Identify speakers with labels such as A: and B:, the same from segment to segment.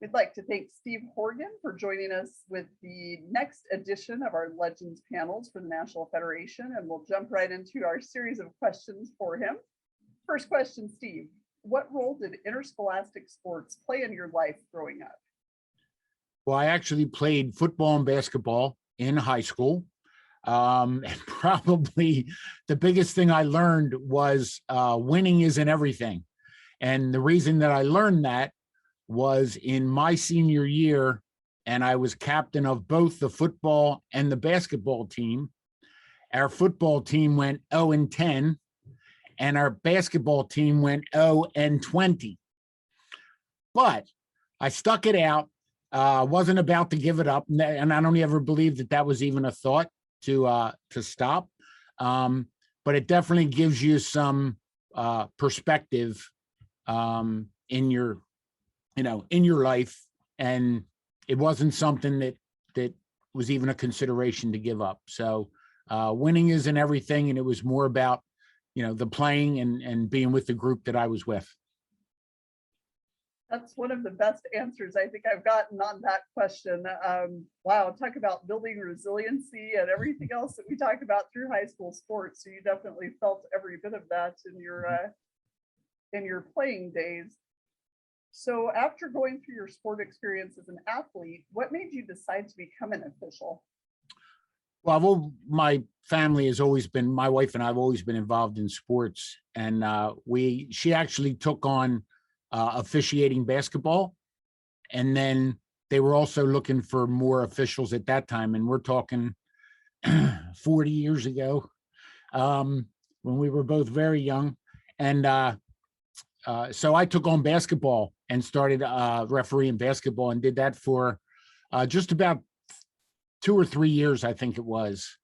A: We'd like to thank Steve Horgan for joining us with the next edition of our Legends panels for the National Federation, and we'll jump right into our series of questions for him. First question, Steve, what role did interscholastic sports play in your life growing up?
B: Well, I actually played football and basketball in high school. And probably the biggest thing I learned was winning isn't everything. And the reason that I learned that was in my senior year, and I was captain of both the football and the basketball team. Our football team went 0-10, and our basketball team went 0-20. But I stuck it out. Wasn't about to give it up, and I don't ever believe that that was even a thought to stop. But it definitely gives you some perspective in your life, and it wasn't something that was even a consideration to give up. So winning isn't everything, and it was more about the playing and being with the group that I was with.
A: That's one of the best answers I think I've gotten on that question. Wow, talk about building resiliency and everything else that we talk about through high school sports. So you definitely felt every bit of that in your playing days. So after going through your sport experience as an athlete, what made you decide to become an official?
B: Well, my family has always been, my wife and I have always been involved in sports, and she actually took on officiating basketball, and then they were also looking for more officials at that time, and we're talking 40 years ago, when we were both very young. And so I took on basketball and started refereeing basketball, and did that for just about 2 or 3 years, I think it was.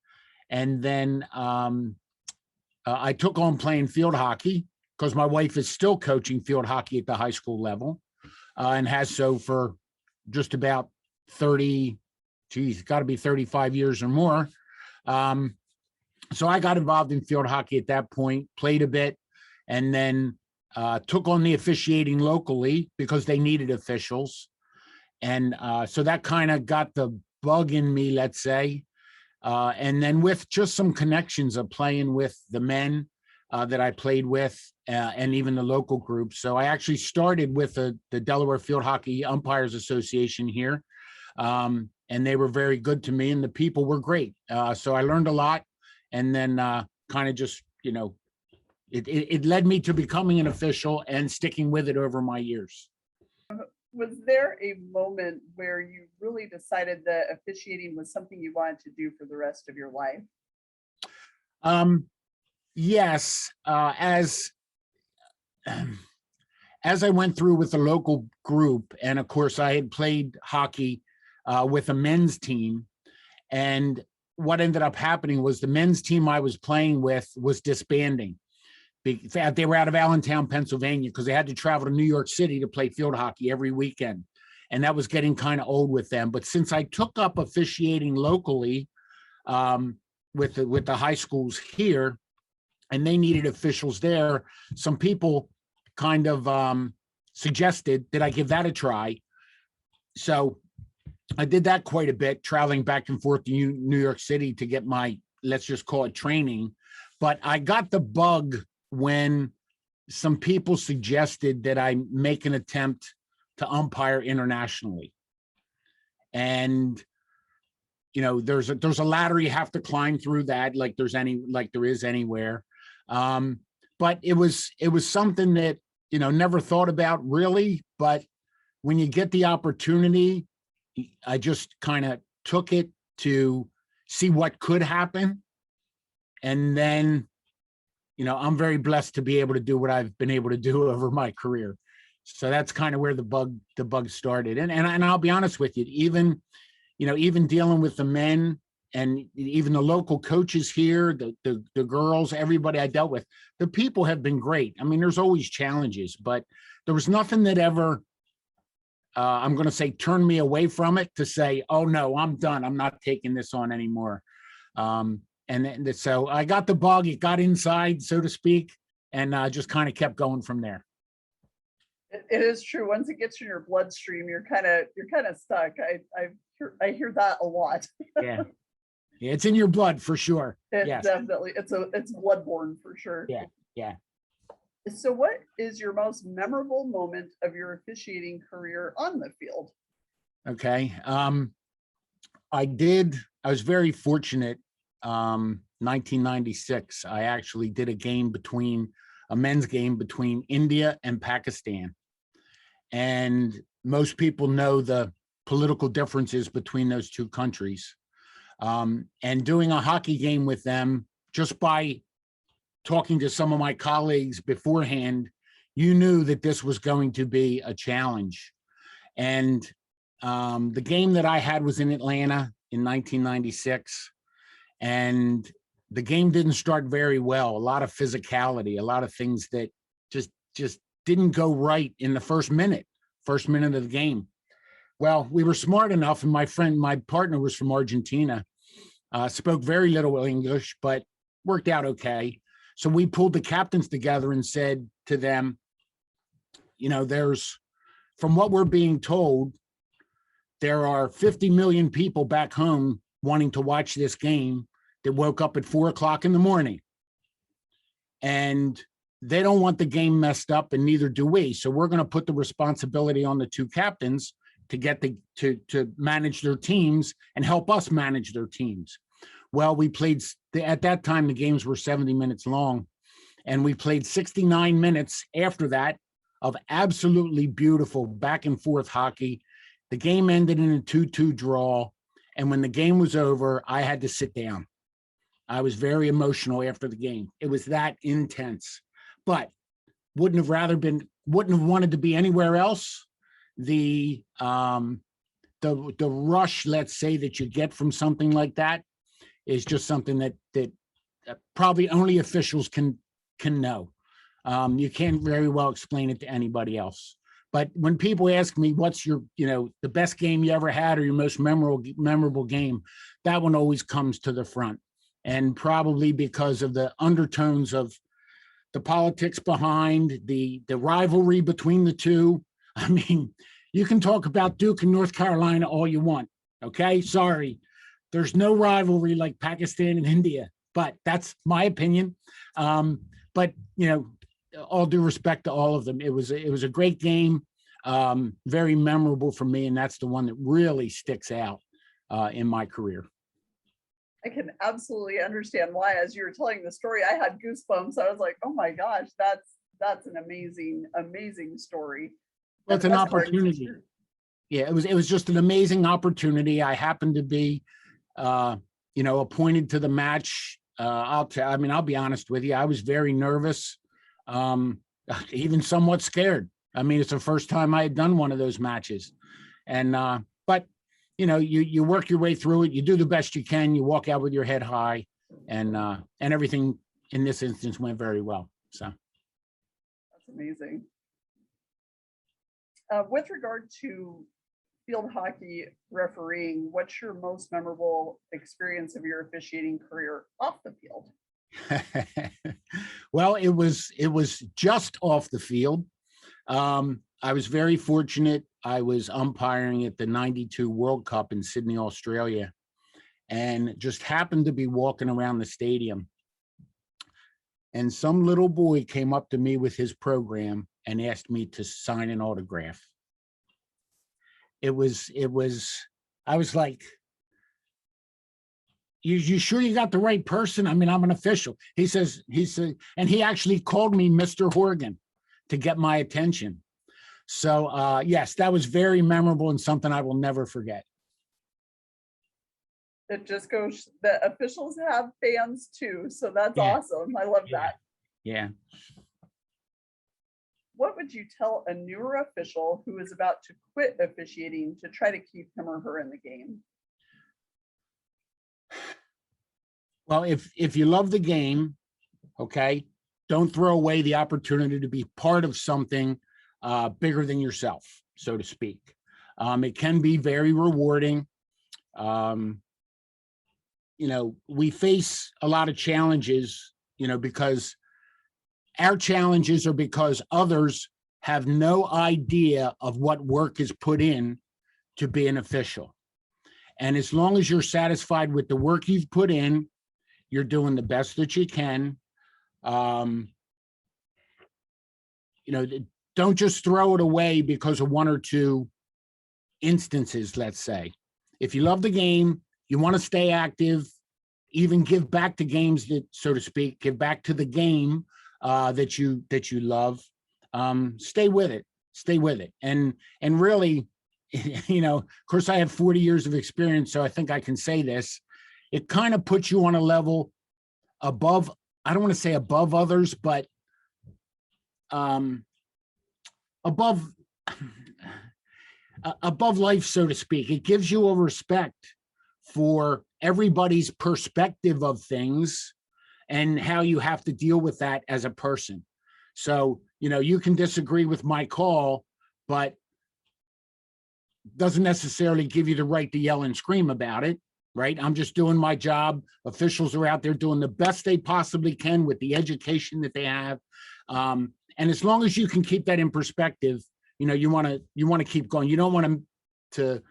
B: And then I took on playing field hockey, because my wife is still coaching field hockey at the high school level, and has so for just about 30, geez, got to be 35 years or more. So I got involved in field hockey at that point, played a bit, and then took on the officiating locally because they needed officials. And so that kind of got the bug in me, let's say. And then with just some connections of playing with the men that I played with, and even the local groups. So I actually started with the Delaware Field Hockey Umpires Association here. And they were very good to me, and the people were great. So I learned a lot, and then kind of just, it led me to becoming an official and sticking with it over my years.
A: Was there a moment where you really decided that officiating was something you wanted to do for the rest of your life?
B: Yes, as I went through with the local group, and of course I had played hockey with a men's team, and what ended up happening was the men's team I was playing with was disbanding. They were out of Allentown, Pennsylvania, because they had to travel to New York City to play field hockey every weekend, and that was getting kind of old with them. But since I took up officiating locally with the high schools here, and they needed officials there, some people kind of suggested that I give that a try. So I did that quite a bit, traveling back and forth to New York City to get my, let's just call it, training. But I got the bug when some people suggested that I make an attempt to umpire internationally. And there's a ladder you have to climb through that, like there is anywhere. But it was something that, never thought about really, but when you get the opportunity, I just kind of took it to see what could happen. And then, I'm very blessed to be able to do what I've been able to do over my career. So that's kind of where the bug started. And I'll be honest with you, even dealing with the men and even the local coaches here, the girls, everybody I dealt with, the people have been great. I mean, there's always challenges, but there was nothing that ever, I'm going to say, turned me away from it to say, oh no, I'm done. I'm not taking this on anymore. And so I got the bug, it got inside, so to speak, and just kind of kept going from there.
A: It is true. Once it gets in your bloodstream, you're kind of stuck. I hear that a lot.
B: Yeah. Yeah, it's in your blood for sure.
A: It
B: Yes.
A: definitely, it's bloodborne for sure.
B: Yeah. Yeah.
A: So what is your most memorable moment of your officiating career on the field?
B: Okay. I was very fortunate. 1996, I actually did a men's game between India and Pakistan. And most people know the political differences between those two countries. And doing a hockey game with them, just by talking to some of my colleagues beforehand, you knew that this was going to be a challenge. And the game that I had was in Atlanta in 1996. And the game didn't start very well. A lot of physicality, a lot of things that just didn't go right in the first minute of the game. Well, we were smart enough, and my partner was from Argentina, spoke very little English, but worked out okay. So we pulled the captains together and said to them, from what we're being told, there are 50 million people back home wanting to watch this game that woke up at 4:00 in the morning. And they don't want the game messed up, and neither do we. So we're going to put the responsibility on the two captains to manage their teams and help us manage their teams. Well, we played, at that time, the games were 70 minutes long, and we played 69 minutes after that of absolutely beautiful back and forth hockey. The game ended in a 2-2 draw. And when the game was over, I had to sit down. I was very emotional after the game. It was that intense, but wouldn't have wanted to be anywhere else. The rush, let's say, that you get from something like that is just something that probably only officials can know. You can't very well explain it to anybody else. But when people ask me, what's your, the best game you ever had or your most memorable game, that one always comes to the front. And probably because of the undertones of the politics behind the rivalry between the two. I mean, you can talk about Duke and North Carolina all you want. Okay, sorry. There's no rivalry like Pakistan and India, but that's my opinion. But all due respect to all of them, it was a great game, very memorable for me, and that's the one that really sticks out in my career.
A: I can absolutely understand why. As you were telling the story, I had goosebumps. I was like, oh my gosh, that's an amazing story.
B: Well, it's an opportunity. Yeah, it was just an amazing opportunity. I happened to be, appointed to the match. I'll be honest with you. I was very nervous, even somewhat scared. I mean, it's the first time I had done one of those matches, and but you work your way through it. You do the best you can. You walk out with your head high, and everything in this instance went very well. So
A: that's amazing. With regard to field hockey refereeing, what's your most memorable experience of your officiating career off the field?
B: Well, it was just off the field. I was very fortunate. I was umpiring at the '92 World Cup in Sydney, Australia, and just happened to be walking around the stadium. And some little boy came up to me with his program and asked me to sign an autograph. I was like, you sure you got the right person? I mean, I'm an official. He said, and he actually called me Mr. Horgan to get my attention. So yes, that was very memorable and something I will never forget.
A: It just goes that officials have fans too. So that's awesome. I love that.
B: Yeah.
A: What would you tell a newer official who is about to quit officiating to try to keep him or her in the game?
B: Well, if you love the game, okay, don't throw away the opportunity to be part of something bigger than yourself, so to speak. It can be very rewarding. We face a lot of challenges, because our challenges are because others have no idea of what work is put in to be an official. And as long as you're satisfied with the work you've put in, you're doing the best that you can. You know, don't just throw it away because of one or two instances, let's say. If you love the game, you want to stay active, even give back to games that, so to speak, give back to the game that you love. Stay with it. Stay with it. And really, you know, of course, I have 40 years of experience, so I think I can say this. It kind of puts you on a level above, I don't want to say above others, but above life, so to speak. It gives you a respect for everybody's perspective of things and how you have to deal with that as a person. So, you know, you can disagree with my call, but doesn't necessarily give you the right to yell and scream about it, right? I'm just doing my job. Officials are out there doing the best they possibly can with the education that they have. And as long as you can keep that in perspective, you know, you want to keep going. You don't want to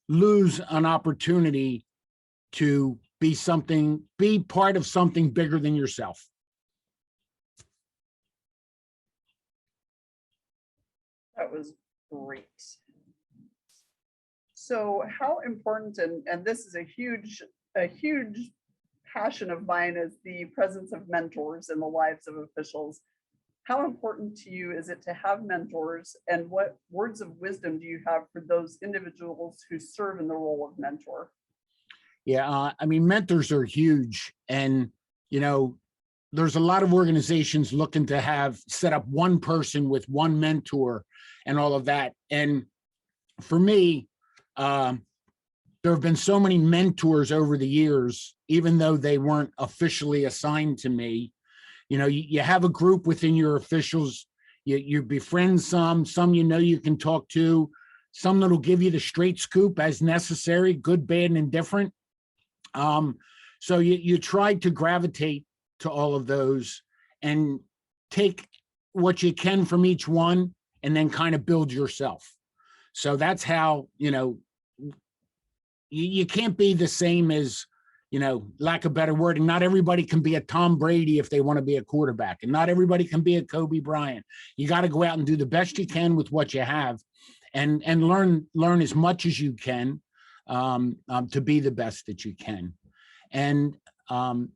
B: lose an opportunity to be part of something bigger than yourself.
A: That was great. So how important, and this is a huge passion of mine, is the presence of mentors in the lives of officials. How important to you is it to have mentors, and what words of wisdom do you have for those individuals who serve in the role of mentor?
B: Yeah, I mean, mentors are huge. And, you know, there's a lot of organizations looking to have set up one person with one mentor and all of that. And for me, there have been so many mentors over the years, even though they weren't officially assigned to me. You know, you have a group within your officials, you befriend some you know you can talk to, some that'll give you the straight scoop as necessary, good, bad, and indifferent. So you try to gravitate to all of those and take what you can from each one and then kind of build yourself. So that's how, you know, you can't be the same as, you know, lack of better wording, not everybody can be a Tom Brady if they want to be a quarterback, and not everybody can be a Kobe Bryant. You got to go out and do the best you can with what you have, and learn as much as you can to be the best that you can. And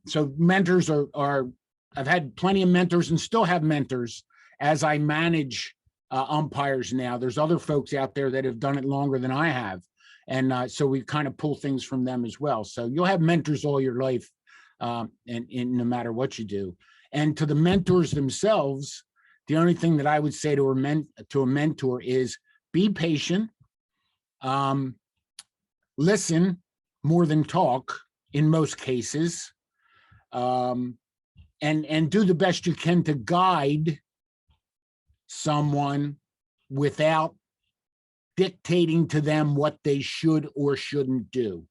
B: so mentors are, I've had plenty of mentors and still have mentors as I manage umpires now. There's other folks out there that have done it longer than I have. And so we kind of pull things from them as well. So you'll have mentors all your life, and no matter what you do. And to the mentors themselves, the only thing that I would say to a mentor is be patient, listen more than talk in most cases, and do the best you can to guide someone without dictating to them what they should or shouldn't do.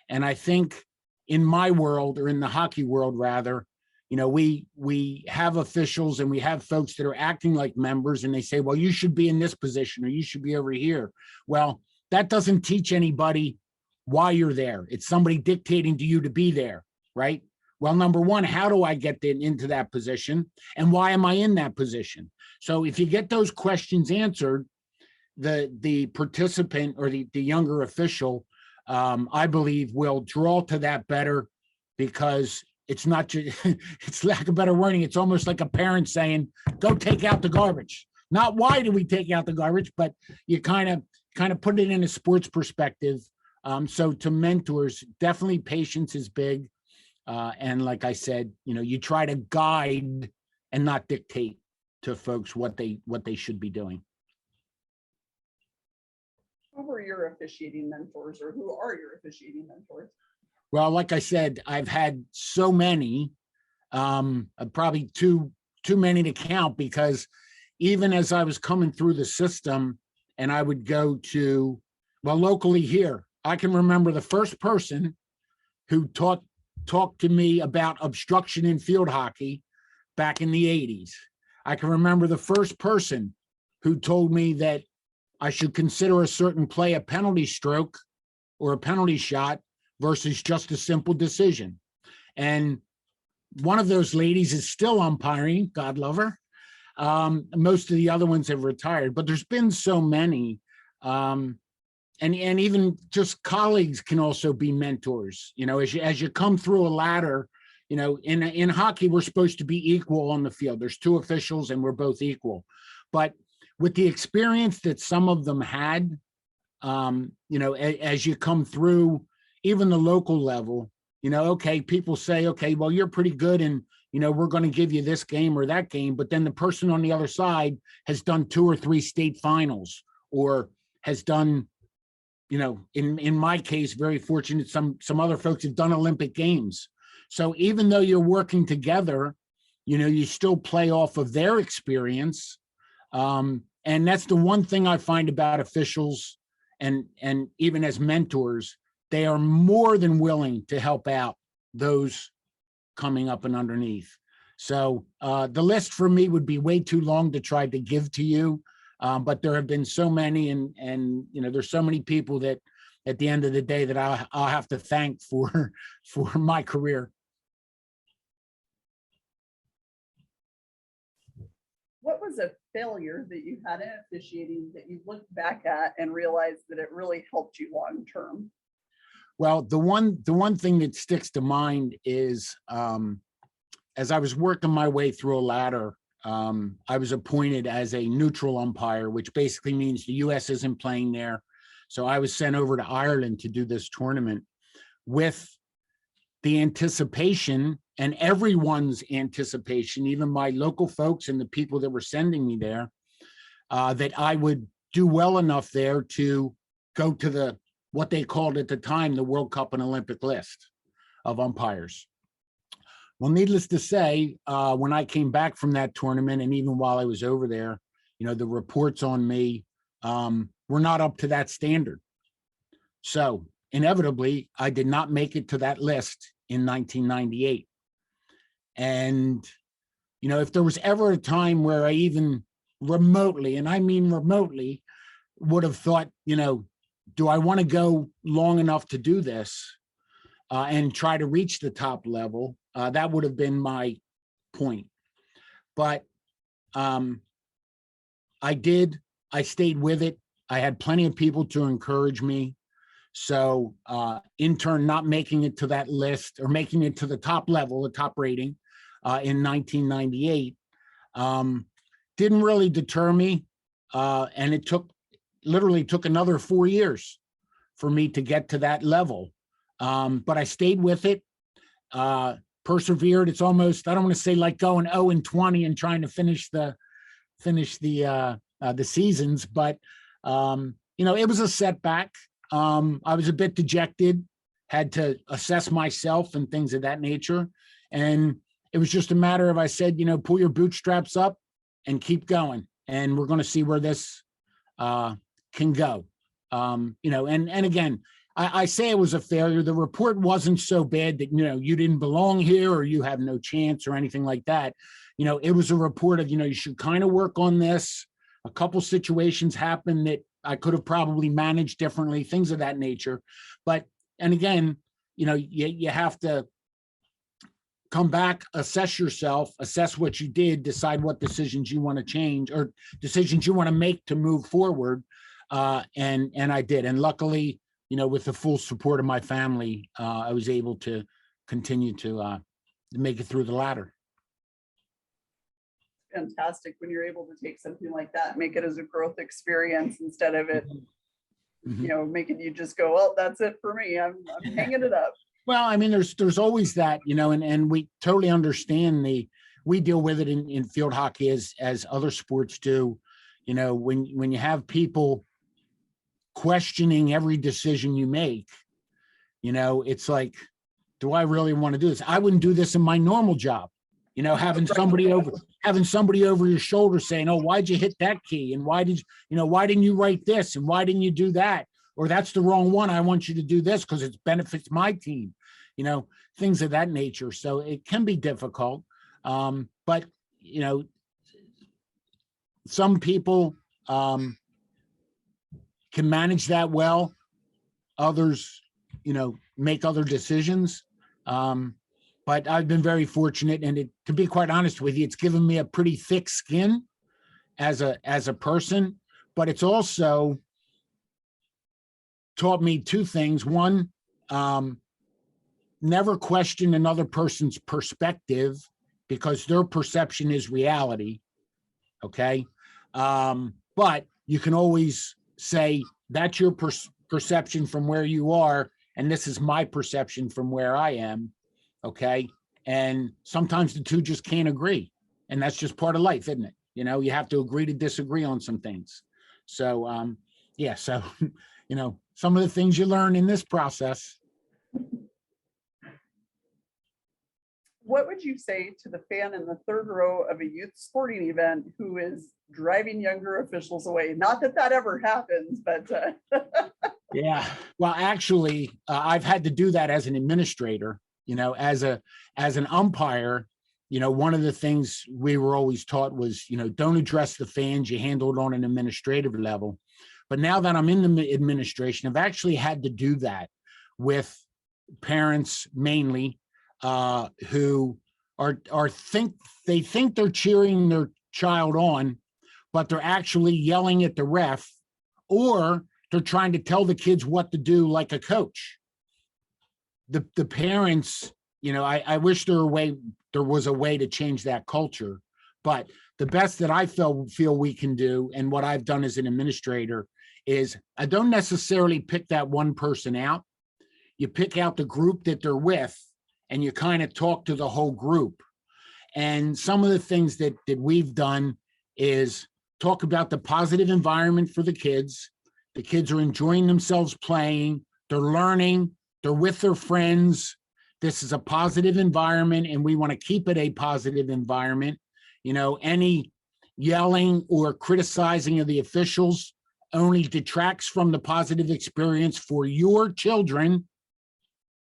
B: And I think in my world, or in the hockey world rather, you know, we have officials and we have folks that are acting like members, and they say, well, you should be in this position or you should be over here. Well, that doesn't teach anybody why you're there. It's somebody dictating to you to be there, right? Well, number one, how do I get into that position? And why am I in that position? So if you get those questions answered, the participant or the younger official, I believe, will draw to that better, because it's not just, it's lack of better wording. It's almost like a parent saying, go take out the garbage. Not why do we take out the garbage, but you kind of put it in a sports perspective. So to mentors, definitely patience is big. And like I said, you know, you try to guide and not dictate to folks what they should be doing.
A: Who were your officiating mentors, or who are your officiating mentors?
B: Well, like I said, I've had so many, probably too many to count, because even as I was coming through the system and I would go to, well, locally here, I can remember the first person who talked to me about obstruction in field hockey back in the 80s. I can remember the first person who told me that I should consider a certain play a penalty stroke or a penalty shot versus just a simple decision. And one of those ladies is still umpiring, God love her. Most of the other ones have retired, but there's been so many. And even just colleagues can also be mentors. You know, as you come through a ladder, you know, in hockey, we're supposed to be equal on the field. There's two officials and we're both equal. But with the experience that some of them had, you know, as you come through even the local level, you know, okay, people say, okay, well, you're pretty good and, you know, we're going to give you this game or that game. But then the person on the other side has done 2 or 3 state finals or has done, you know, in my case, very fortunate, some other folks have done Olympic Games. So even though you're working together, you know, you still play off of their experience. And that's the one thing I find about officials and even as mentors, they are more than willing to help out those coming up and underneath. So the list for me would be way too long to try to give to you. But there have been so many and you know, there's so many people that at the end of the day that I'll have to thank for my career.
A: What was a failure that you had in officiating that you look back at and realize that it really helped you long term?
B: Well, the one thing that sticks to mind is as I was working my way through a ladder, I was appointed as a neutral umpire, which basically means the US isn't playing there. So I was sent over to Ireland to do this tournament with the anticipation and everyone's anticipation, even my local folks and the people that were sending me there, that I would do well enough there to go to the, what they called at the time, the World Cup and Olympic list of umpires. Well, needless to say, when I came back from that tournament, and even while I was over there, you know, the reports on me were not up to that standard. So inevitably, I did not make it to that list in 1998. And, you know, if there was ever a time where I even remotely, and I mean remotely, would have thought, you know, do I want to go long enough to do this and try to reach the top level? That would have been my point. But I stayed with it. I had plenty of people to encourage me. So in turn, not making it to that list or making it to the top level, the top rating in 1998, didn't really deter me. And it literally took another 4 years for me to get to that level. But I stayed with it, persevered. It's almost, I don't want to say like going 0-20 and trying to finish the seasons, but you know, it was a setback. I was a bit dejected, had to assess myself and things of that nature. And it was just a matter of, I said, you know, pull your bootstraps up and keep going. And we're going to see where this can go. You know, and again, I say it was a failure. The report wasn't so bad that, you know, you didn't belong here or you have no chance or anything like that. You know, it was a report of, you know, you should kind of work on this. A couple situations happened that I could have probably managed differently, things of that nature. But, and again, you know, you have to come back, assess yourself, assess what you did, decide what decisions you want to change or decisions you want to make to move forward. And I did. And luckily, you know, with the full support of my family, I was able to continue to make it through the ladder.
A: Fantastic when you're able to take something like that, make it as a growth experience instead of it, you know, making you just go, well, that's it for me. I'm hanging it up.
B: Well, I mean, there's always that, you know, and we totally understand we deal with it in field hockey as other sports do. You know, when you have people questioning every decision you make, you know, it's like, do I really want to do this? I wouldn't do this in my normal job. You know, having somebody over your shoulder saying, oh, why'd you hit that key? And why didn't you write this? And why didn't you do that? Or that's the wrong one. I want you to do this because it benefits my team, you know, things of that nature. So it can be difficult. But, you know, some people can manage that well. Others, make other decisions. But I've been very fortunate, and to be quite honest with you, it's given me a pretty thick skin as a person, but it's also taught me two things. One, never question another person's perspective, because their perception is reality. Okay. But you can always say, that's your perception from where you are, and this is my perception from where I am. Okay. And sometimes the two just can't agree. And that's just part of life, isn't it? You have to agree to disagree on some things. So, yeah. So, some of the things you learn in this process.
A: What would you say to the fan in the third row of a youth sporting event who is driving younger officials away? Not that that ever happens, but.
B: Yeah. Well, actually, I've had to do that as an administrator. As an umpire, one of the things we were always taught was, don't address the fans, you handle it on an administrative level. But now that I'm in the administration, I've actually had to do that with parents mainly, who think they're cheering their child on, but they're actually yelling at the ref, or they're trying to tell the kids what to do like a coach. The parents, I wish there was a way to change that culture, but the best that I feel we can do, and what I've done as an administrator, is I don't necessarily pick that one person out. You pick out the group that they're with, and you kind of talk to the whole group. And some of the things that we've done is talk about the positive environment for the kids. The kids are enjoying themselves playing, they're learning, they're with their friends. This is a positive environment, and we want to keep it a positive environment. Any yelling or criticizing of the officials only detracts from the positive experience for your children.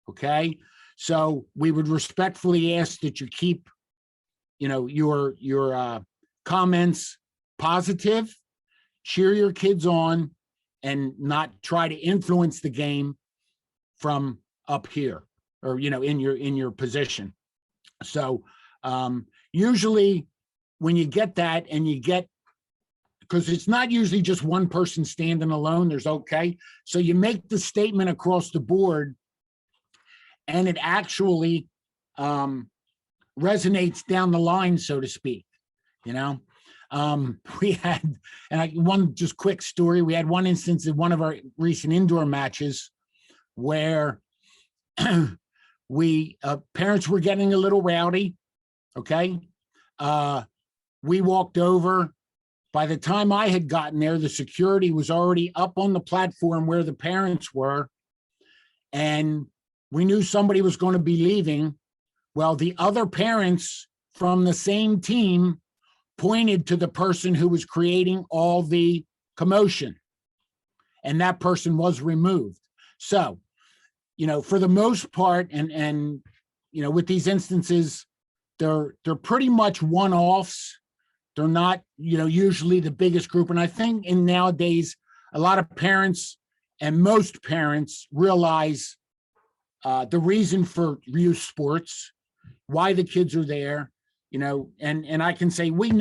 B: Okay. So we would respectfully ask that you keep, your comments positive, cheer your kids on, and not try to influence the game from up here, or in your position. So usually when you get that, and because it's not usually just one person standing alone, so you make the statement across the board, and it actually resonates down the line, so to speak. We had, one just quick story, we had one instance in one of our recent indoor matches where parents were getting a little rowdy. Okay. We walked over. By the time I had gotten there, the security was already up on the platform where the parents were, and we knew somebody was going to be leaving. Well, the other parents from the same team pointed to the person who was creating all the commotion, and that person was removed. So, for the most part, and with these instances, they're pretty much one-offs. They're not, usually the biggest group. And I think nowadays, a lot of parents and most parents realize the reason for youth sports, why the kids are there, and I can say we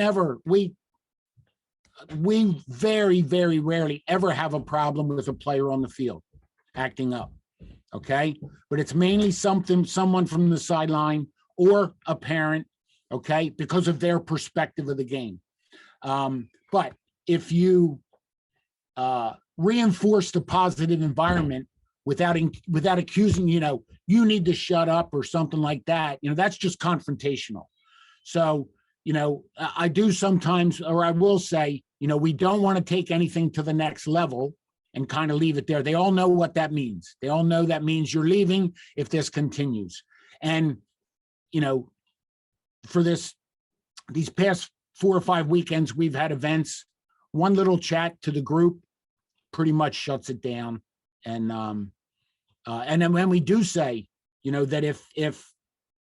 B: very, very rarely ever have a problem with a player on the field acting up. Okay. But it's mainly someone from the sideline or a parent, okay, because of their perspective of the game. But if you reinforce the positive environment without accusing, you need to shut up or something like that, that's just confrontational. So, I do sometimes, or I will say, we don't want to take anything to the next level and kind of leave it there. They all know what that means. They all know that means you're leaving if this continues. And, for these past 4 or 5 weekends, we've had events. One little chat to the group pretty much shuts it down. And then when we do say, that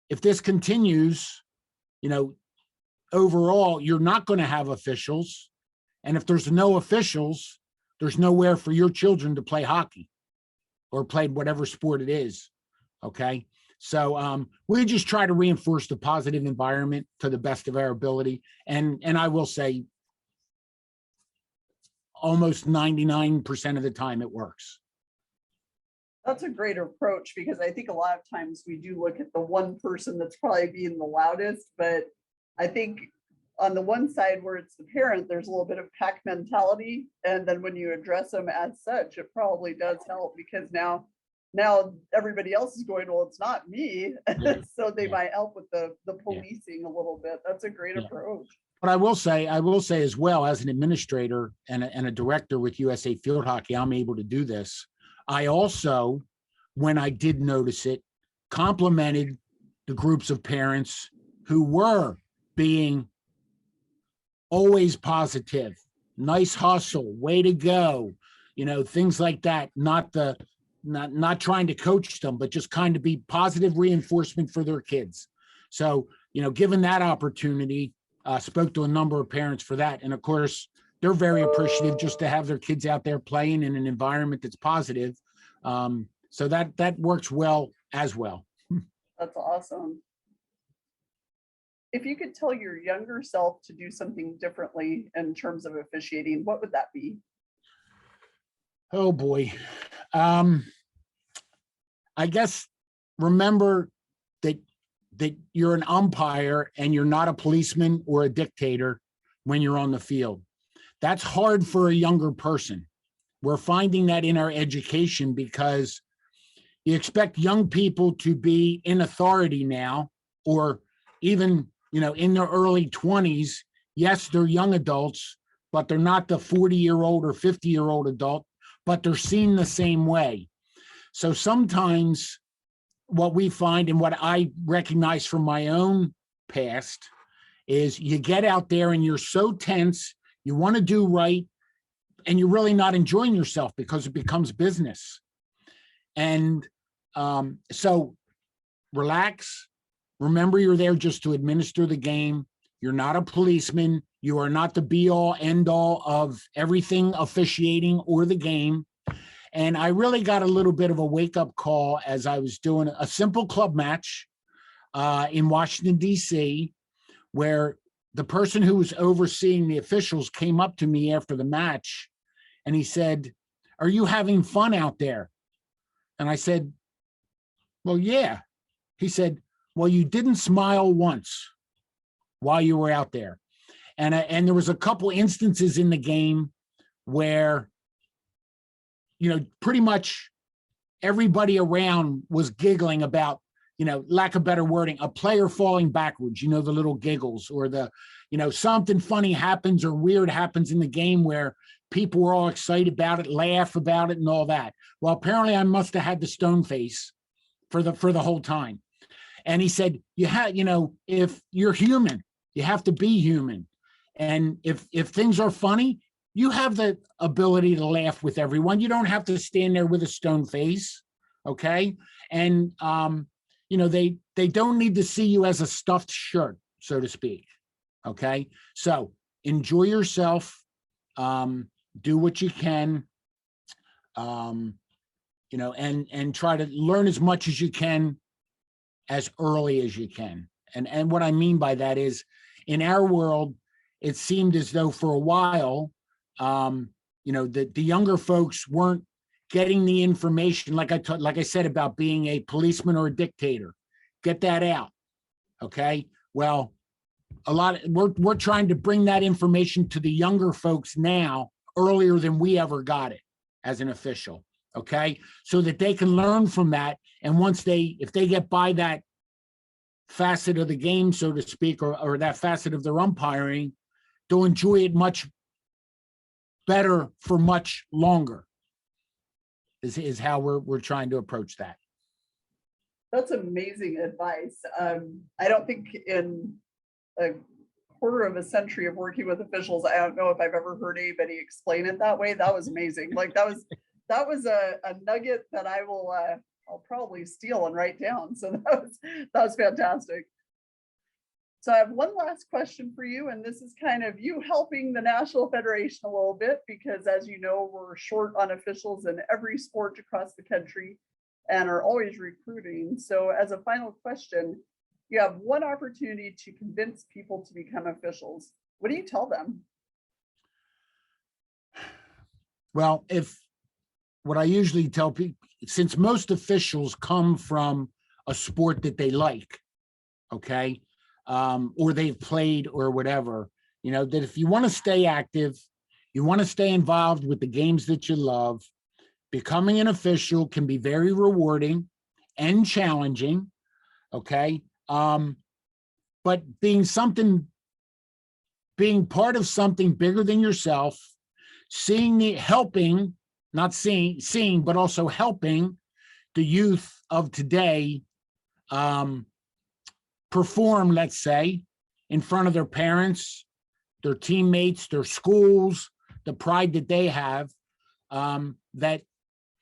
B: if this continues, overall, you're not going to have officials. And if there's no officials, there's nowhere for your children to play hockey or play whatever sport it is. Okay. So we just try to reinforce the positive environment to the best of our ability. And I will say almost 99% of the time it works.
A: That's a great approach, because I think a lot of times we do look at the one person that's probably being the loudest, but I think on the one side where it's the parent, there's a little bit of pack mentality. And then when you address them as such, it probably does help, because now everybody else is going, well, it's not me.
B: Yeah.
A: So they
B: Yeah.
A: might help with the policing a little bit. That's a great
B: Yeah.
A: approach.
B: But I will say as well, as an administrator and a director with USA Field Hockey, I'm able to do this. I also, when I did notice it, complimented the groups of parents who were being always positive, nice hustle, way to go, things like that. Not trying to coach them, but just kind of be positive reinforcement for their kids. So, given that opportunity, spoke to a number of parents for that. And of course, they're very appreciative just to have their kids out there playing in an environment that's positive. So that works well as well.
A: That's awesome. If you could tell your younger self to do something differently in terms of officiating, what would that be?
B: Oh boy. I guess remember that you're an umpire and you're not a policeman or a dictator when you're on the field. That's hard for a younger person. We're finding that in our education, because you expect young people to be in authority now, or even, in their early 20s. Yes, they're young adults, but they're not the 40-year-old or 50-year-old adult, but they're seen the same way. So sometimes what we find, and what I recognize from my own past, is you get out there and you're so tense, you want to do right, and you're really not enjoying yourself because it becomes business. And so relax. Remember, you're there just to administer the game. You're not a policeman. You are not the be all end all of everything officiating or the game. And I really got a little bit of a wake up call as I was doing a simple club match in Washington, D.C., where the person who was overseeing the officials came up to me after the match and he said, "Are you having fun out there?" And I said, "Well, yeah." He said, "Well, you didn't smile once while you were out there." And there was a couple instances in the game where, pretty much everybody around was giggling about, lack of better wording, a player falling backwards, the little giggles, or the, something funny happens or weird happens in the game where people were all excited about it, laugh about it and all that. Well, apparently I must have had the stone face for the whole time. And he said, if you're human, you have to be human. And if things are funny, you have the ability to laugh with everyone. You don't have to stand there with a stone face. Okay. And, they don't need to see you as a stuffed shirt, so to speak. Okay. So enjoy yourself. Do what you can, and try to learn as much as you can as early as you can. And what I mean by that is, in our world, it seemed as though for a while, the younger folks weren't getting the information, like I said, about being a policeman or a dictator. Get that out. Okay. Well, we're trying to bring that information to the younger folks now earlier than we ever got it as an official. Okay. So that they can learn from that. And if they get by that facet of the game, so to speak, or that facet of their umpiring, they'll enjoy it much better for much longer, is how we're trying to approach that.
A: That's amazing advice. I don't think in a quarter of a century of working with officials, I don't know if I've ever heard anybody explain it that way. That was amazing. Like that was a nugget that I'll probably steal and write down. So that was fantastic. So I have one last question for you, and this is kind of you helping the National Federation a little bit, because as you know, we're short on officials in every sport across the country and are always recruiting. So as a final question, you have one opportunity to convince people to become officials. What do you tell them?
B: Well, what I usually tell people, since most officials come from a sport that they like, okay, or they've played or whatever, that if you want to stay active, you want to stay involved with the games that you love, becoming an official can be very rewarding and challenging, okay? But being part of something bigger than yourself, but also helping the youth of today perform, let's say, in front of their parents, their teammates, their schools, the pride that they have, that,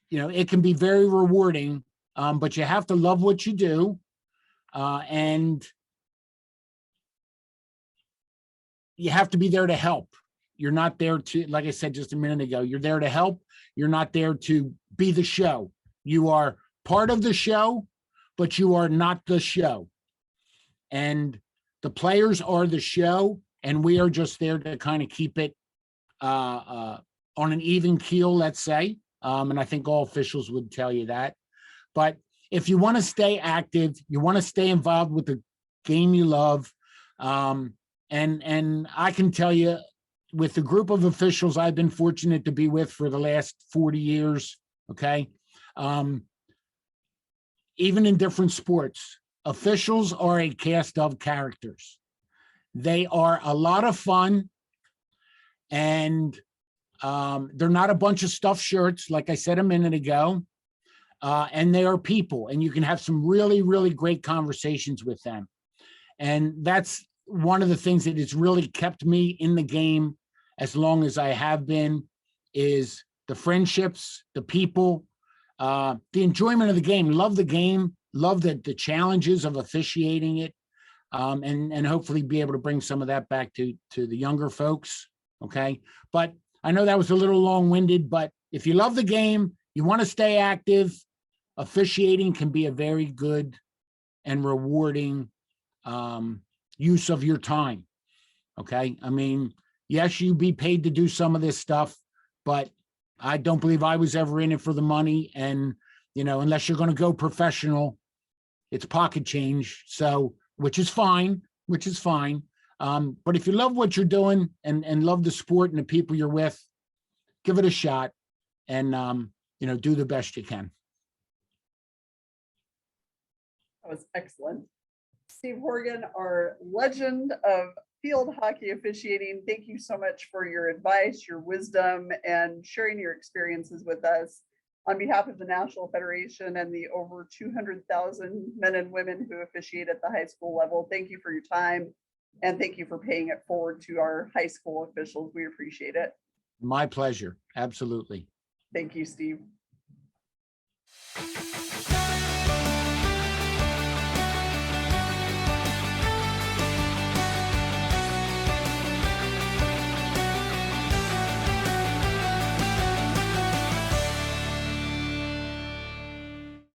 B: it can be very rewarding, but you have to love what you do. And you have to be there to help. You're not there to, like I said just a minute ago, you're there to help. You're not there to be the show. You are part of the show, but you are not the show. And the players are the show, and we are just there to kind of keep it on an even keel, let's say. And I think all officials would tell you that. But if you want to stay active, you want to stay involved with the game you love, and I can tell you, with the group of officials I've been fortunate to be with for the last 40 years, okay, even in different sports, officials are a cast of characters. They are a lot of fun, and they're not a bunch of stuffed shirts, like I said a minute ago, and they are people, and you can have some really, really great conversations with them. And that's one of the things that has really kept me in the game as long as I have been, is the friendships, the people, the enjoyment of the game. Love the game, love the challenges of officiating it, and hopefully be able to bring some of that back to the younger folks, okay? But I know that was a little long-winded, but if you love the game, you want to stay active, officiating can be a very good and rewarding use of your time, okay? I mean, yes, you be paid to do some of this stuff, but I don't believe I was ever in it for the money. And, unless you're going to go professional, it's pocket change. So, which is fine. But if you love what you're doing and love the sport and the people you're with, give it a shot and, do the best you can.
A: That was excellent. Steve Horgan, our legend of field hockey officiating, thank you so much for your advice, your wisdom, and sharing your experiences with us. On behalf of the National Federation and the over 200,000 men and women who officiate at the high school level, thank you for your time, and thank you for paying it forward to our high school officials. We appreciate it.
B: My pleasure. Absolutely.
A: Thank you, Steve.